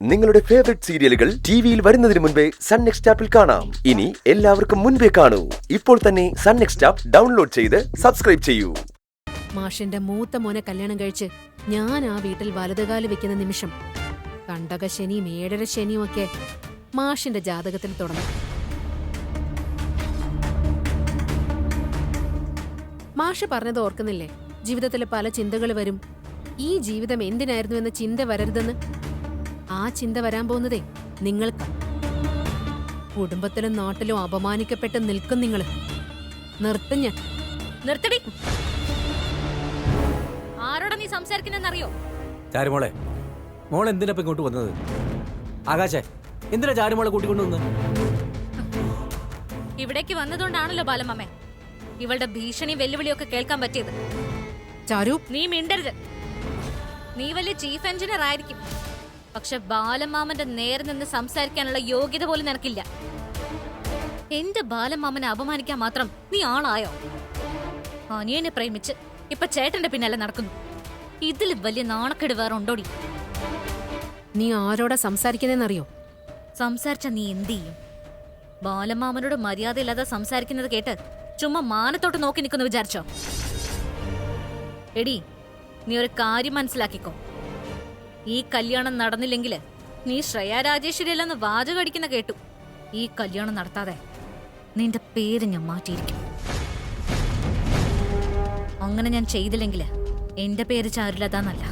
നിങ്ങളുടെ ഫേവറേറ്റ് സീരിയലുകൾ ടിവിയിൽ വരുന്നതിന് മുൻപേ സൺ നെക്സ്റ്റ് ആപ്പിൽ കാണാം. ഇനി എല്ലാവർക്കും മുൻപേ കാണൂ. ഇപ്പോൾ തന്നെ സൺ നെക്സ്റ്റ് ആപ്പ് ഡൗൺലോഡ് ചെയ്ത് സബ്സ്ക്രൈബ് ചെയ്യൂ. മാഷിന്റെ മൂത്ത മോനെ കല്യാണം കഴിച്ച് ഞാൻ ആ വീട്ടിൽ വലതുകാല് വെക്കുന്ന നിമിഷം കണ്ടകശനിയും ഏഴര ശനിയും ഒക്കെ മാഷിന്റെ ജാതകത്തിൽ തുടങ്ങി. മാഷ് പറഞ്ഞത് ഓർക്കുന്നില്ലേ? ജീവിതത്തിൽ പല ചിന്തകൾ വരും. ഈ ജീവിതം എന്തിനായിരുന്നു എന്ന ചിന്ത വരരുതെന്ന്. ആ ചിന്ത വരാൻ പോകുന്നതേ നിങ്ങൾക്ക്. കുടുംബത്തിലും നാട്ടിലും അപമാനിക്കപ്പെട്ട് നിൽക്കും നിങ്ങൾ. നിർത്തും ഞാൻ. നിർത്തടി. ആരോടാ നീ സംസാരിക്കുന്നറിയോ? ചാരുമോളെ, മോൾ എന്തിനാ ഇങ്ങോട്ട് വന്നത്? ആകാശേ, എന്തിനാ ചാരുമോളെ കൂട്ടിക്കൊണ്ടുവന്ന്? ഇവിടേക്ക് വന്നതുകൊണ്ടാണല്ലോ ബാലമ്മേ ഇവളുടെ ഭീഷണി വെല്ലുവിളിയൊക്കെ കേൾക്കാൻ പറ്റിയത്. ചാരു, നീ മിണ്ടരുത്. നീ വലിയ ചീഫ് എഞ്ചിനീയർ ആയിരിക്കും, പക്ഷെ ബാലമാമന്റെ നേരെ നിന്ന് സംസാരിക്കാനുള്ള യോഗ്യത പോലും നിനക്കില്ല. എന്റെ ബാലമാമനെ അപമാനിക്കാൻ മാത്രം നീ ആളായോ? അനിയനെ പ്രേമിച്ച് ഇപ്പൊ ചേട്ടന്റെ പിന്നാലെ നടക്കുന്നു. ഇതിൽ വലിയ നാണക്കേട് വേറെ ഉണ്ടോടി? നീ ആരോടാ സംസാരിക്കുന്നറിയോ? സംസാരിച്ച നീ എന്ത് ചെയ്യും? ബാലമാമനോട് മര്യാദയില്ലാതെ സംസാരിക്കുന്നത് കേട്ട് ചുമ്മാ മാനത്തോട്ട് നോക്കി നിൽക്കുന്നു വിചാരിച്ചോ? എടി, നീ ഒരു കാര്യം മനസ്സിലാക്കിക്കോ. ഈ കല്യാണം നടന്നില്ലെങ്കിൽ നീ ശ്രേയ രാജേശ്വരി അല്ലെന്ന് വാചകം അടിക്കുന്ന കേട്ടു. ഈ കല്യാണം നടത്താതെ നിന്റെ പേര് ഞാൻ മാറ്റിയിരിക്കും. അങ്ങനെ ഞാൻ ചെയ്തില്ലെങ്കിൽ എന്റെ പേര് ചാരുലതാന്നല്ല,